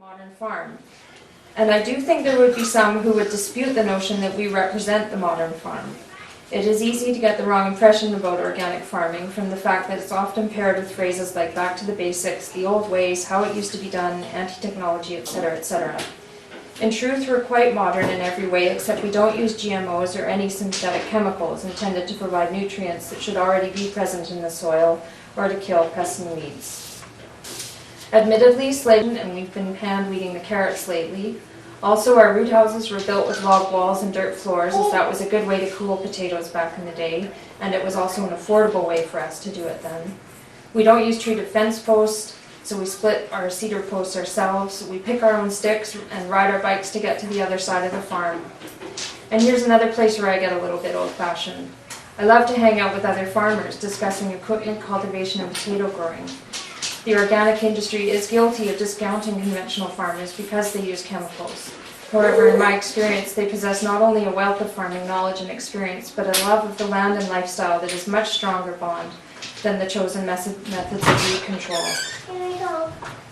modern farm. And I do think there would be some who would dispute the notion that we represent the modern farm. It is easy to get the wrong impression about organic farming from the fact that it's often paired with phrases like back to the basics, the old ways, how it used to be done, anti-technology, etc., etc. In truth, we're quite modern in every way, except we don't use GMOs or any synthetic chemicals intended to provide nutrients that should already be present in the soil or to kill pests and weeds. Admittedly, and we've been hand-weeding the carrots lately. Also, our root houses were built with log walls and dirt floors, as that was a good way to cool potatoes back in the day, and it was also an affordable way for us to do it then. We don't use treated fence posts, so we split our cedar posts ourselves. We pick our own sticks and ride our bikes to get to the other side of the farm. And here's another place where I get a little bit old-fashioned. I love to hang out with other farmers, discussing equipment, cultivation, and potato growing. The organic industry is guilty of discounting conventional farmers because they use chemicals. However, in my experience, they possess not only a wealth of farming knowledge and experience, but a love of the land and lifestyle that is much stronger bond than the chosen methods of weed control.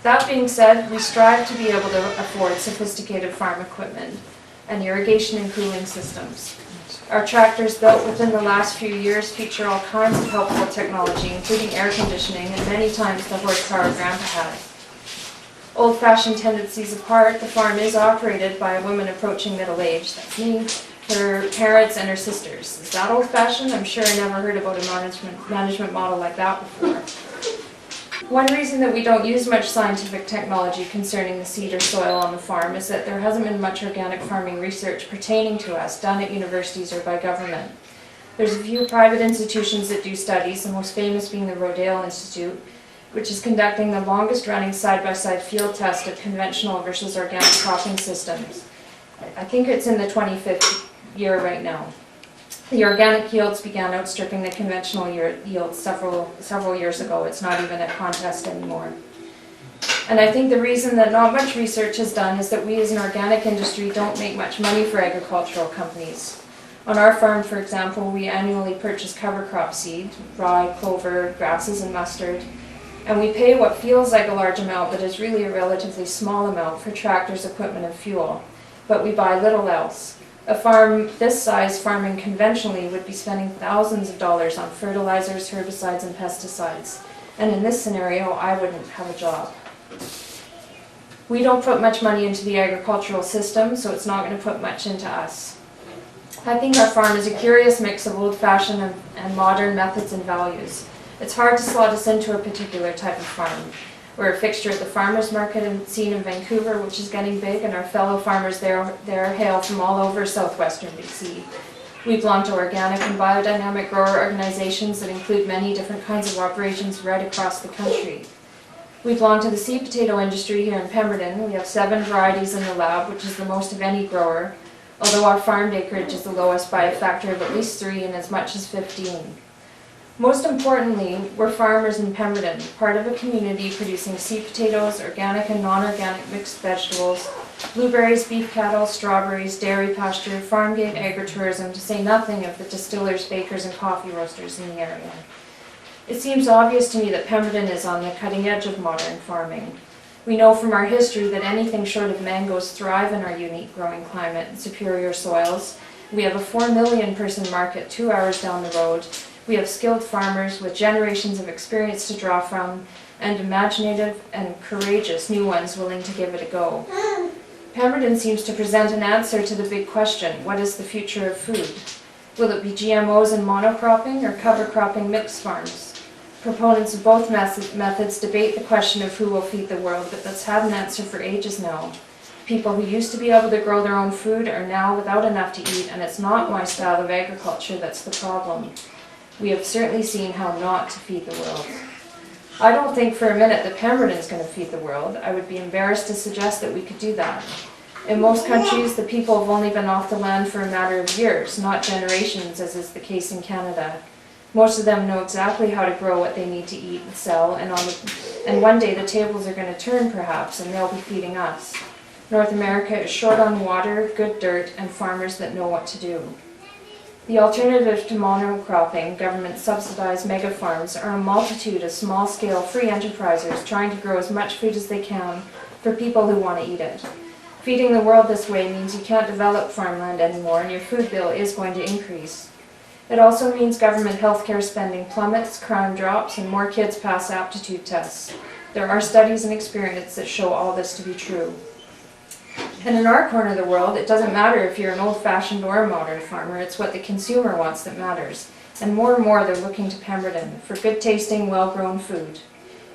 That being said, we strive to be able to afford sophisticated farm equipment and irrigation and cooling systems. Our tractors built within the last few years feature all kinds of helpful technology, including air conditioning and many times the horsepower Grandpa had. Old-fashioned tendencies apart, the farm is operated by a woman approaching middle age. That's me, her parents, and her sisters. Is that old-fashioned? I'm sure I never heard about a management model like that before. One reason that we don't use much scientific technology concerning the seed or soil on the farm is that there hasn't been much organic farming research pertaining to us done at universities or by government. There's a few private institutions that do studies, the most famous being the Rodale Institute, which is conducting the longest running side-by-side field test of conventional versus organic cropping systems. I think it's in the 25th year right now. The organic yields began outstripping the conventional yields several years ago. It's not even a contest anymore. And I think the reason that not much research is done is that we as an organic industry don't make much money for agricultural companies. On our farm, for example, we annually purchase cover crop seed, rye, clover, grasses, and mustard, and we pay what feels like a large amount but is really a relatively small amount for tractors, equipment, and fuel. But we buy little else. A farm this size farming conventionally would be spending thousands of dollars on fertilizers, herbicides, and pesticides. And in this scenario, I wouldn't have a job. We don't put much money into the agricultural system, so it's not going to put much into us. I think our farm is a curious mix of old-fashioned and modern methods and values. It's hard to slot us into a particular type of farm. We're a fixture at the farmers market scene in Vancouver, which is getting big, and our fellow farmers there hail from all over southwestern BC. We belong to organic and biodynamic grower organizations that include many different kinds of operations right across the country. We belong to the seed potato industry here in Pemberton. We have 7 varieties in the lab, which is the most of any grower, although our farm acreage is the lowest by a factor of at least 3 and as much as 15. Most importantly, we're farmers in Pemberton, part of a community producing seed potatoes, organic and non-organic mixed vegetables, blueberries, beef cattle, strawberries, dairy pasture, farm gate agritourism, to say nothing of the distillers, bakers, and coffee roasters in the area. It seems obvious to me that Pemberton is on the cutting edge of modern farming. We know from our history that anything short of mangoes thrive in our unique growing climate and superior soils. We have a 4 million person market 2 hours down the road. We have skilled farmers with generations of experience to draw from, and imaginative and courageous new ones willing to give it a go. Pemberton seems to present an answer to the big question: what is the future of food? Will it be GMOs and monocropping, or cover cropping mixed farms? Proponents of both methods debate the question of who will feed the world, but that's had an answer for ages now. People who used to be able to grow their own food are now without enough to eat, and it's not my style of agriculture that's the problem. We have certainly seen how not to feed the world. I don't think for a minute that Pemberton is going to feed the world. I would be embarrassed to suggest that we could do that. In most countries, the people have only been off the land for a matter of years, not generations, as is the case in Canada. Most of them know exactly how to grow what they need to eat and sell, and one day the tables are going to turn perhaps, and they'll be feeding us. North America is short on water, good dirt, and farmers that know what to do. The alternative to monocropping, government-subsidized mega-farms, are a multitude of small-scale free enterprisers trying to grow as much food as they can for people who want to eat it. Feeding the world this way means you can't develop farmland anymore and your food bill is going to increase. It also means government healthcare spending plummets, crime drops, and more kids pass aptitude tests. There are studies and experience that show all this to be true. And in our corner of the world, it doesn't matter if you're an old-fashioned or a modern farmer, it's what the consumer wants that matters. And more they're looking to Pemberton for good-tasting, well-grown food.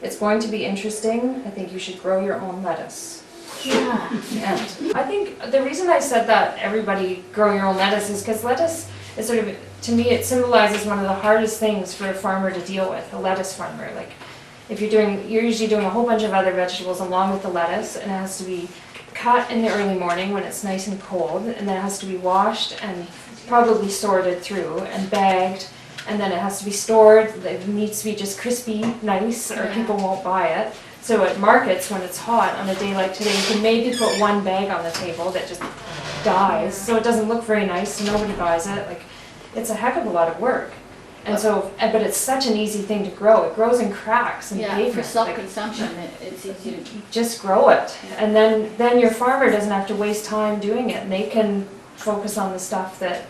It's going to be interesting. I think you should grow your own lettuce. Yeah. And I think the reason I said that everybody grow your own lettuce is because lettuce is sort of, to me, it symbolizes one of the hardest things for a farmer to deal with, a lettuce farmer. Like, if you're usually doing a whole bunch of other vegetables along with the lettuce, and it has to be cut in the early morning when it's nice and cold, and then it has to be washed and probably sorted through and bagged, and then it has to be stored. It needs to be just crispy, nice, or people won't buy it. So at markets, when it's hot on a day like today, you can maybe put one bag on the table that just dies, so it doesn't look very nice, so nobody buys it. Like, it's a heck of a lot of work. And so, but it's such an easy thing to grow. It grows in cracks and pavement. For self-consumption, it's easy to just grow it, and then your farmer doesn't have to waste time doing it, and they can focus on the stuff that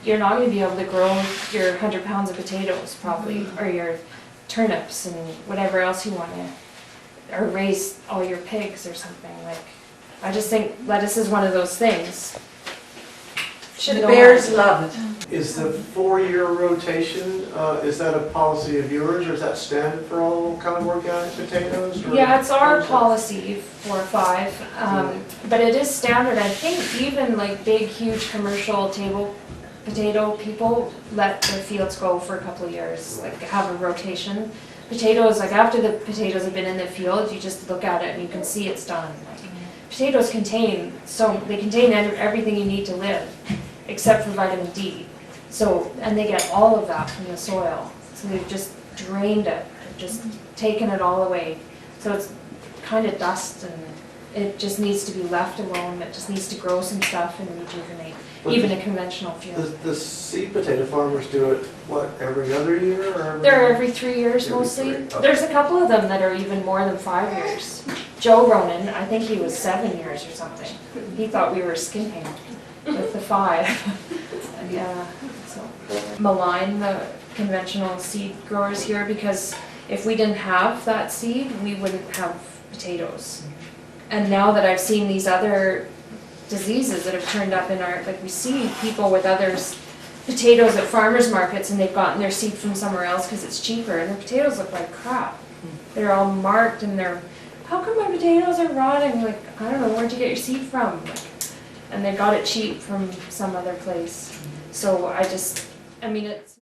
you're not going to be able to grow your 100 pounds of potatoes probably, or your turnips and whatever else you want to, or raise all your pigs or something. Like, I just think lettuce is one of those things. The bears love it. Is the 4-year rotation, is that a policy of yours, or is that standard for all kind of organic potatoes? Yeah, it's our policy for 5, but it is standard. I think even like big, huge commercial table potato people let their fields go for a couple of years, like have a rotation. Potatoes, like after the potatoes have been in the field, you just look at it and you can see it's done. Potatoes contain everything you need to live, except for vitamin D. So, and they get all of that from the soil. So they've just drained it, just taken it all away. So it's kind of dust, and it just needs to be left alone. It just needs to grow some stuff and rejuvenate, even a conventional field. The seed potato farmers do it, what, every other year? Or They're every 3 years mostly. Okay. There's a couple of them that are even more than 5 years. Joe Ronan, I think he was 7 years or something. He thought we were skimping with the 5. Yeah, so malign the conventional seed growers here, because if we didn't have that seed, we wouldn't have potatoes. And now that I've seen these other diseases that have turned up in our, like we see people with others, potatoes at farmers markets, and they've gotten their seed from somewhere else because it's cheaper, and their potatoes look like crap. They're all marked, and they're, how come my potatoes are rotting? Like, I don't know, where'd you get your seed from? Like, and they got it cheap from some other place. So I mean, it's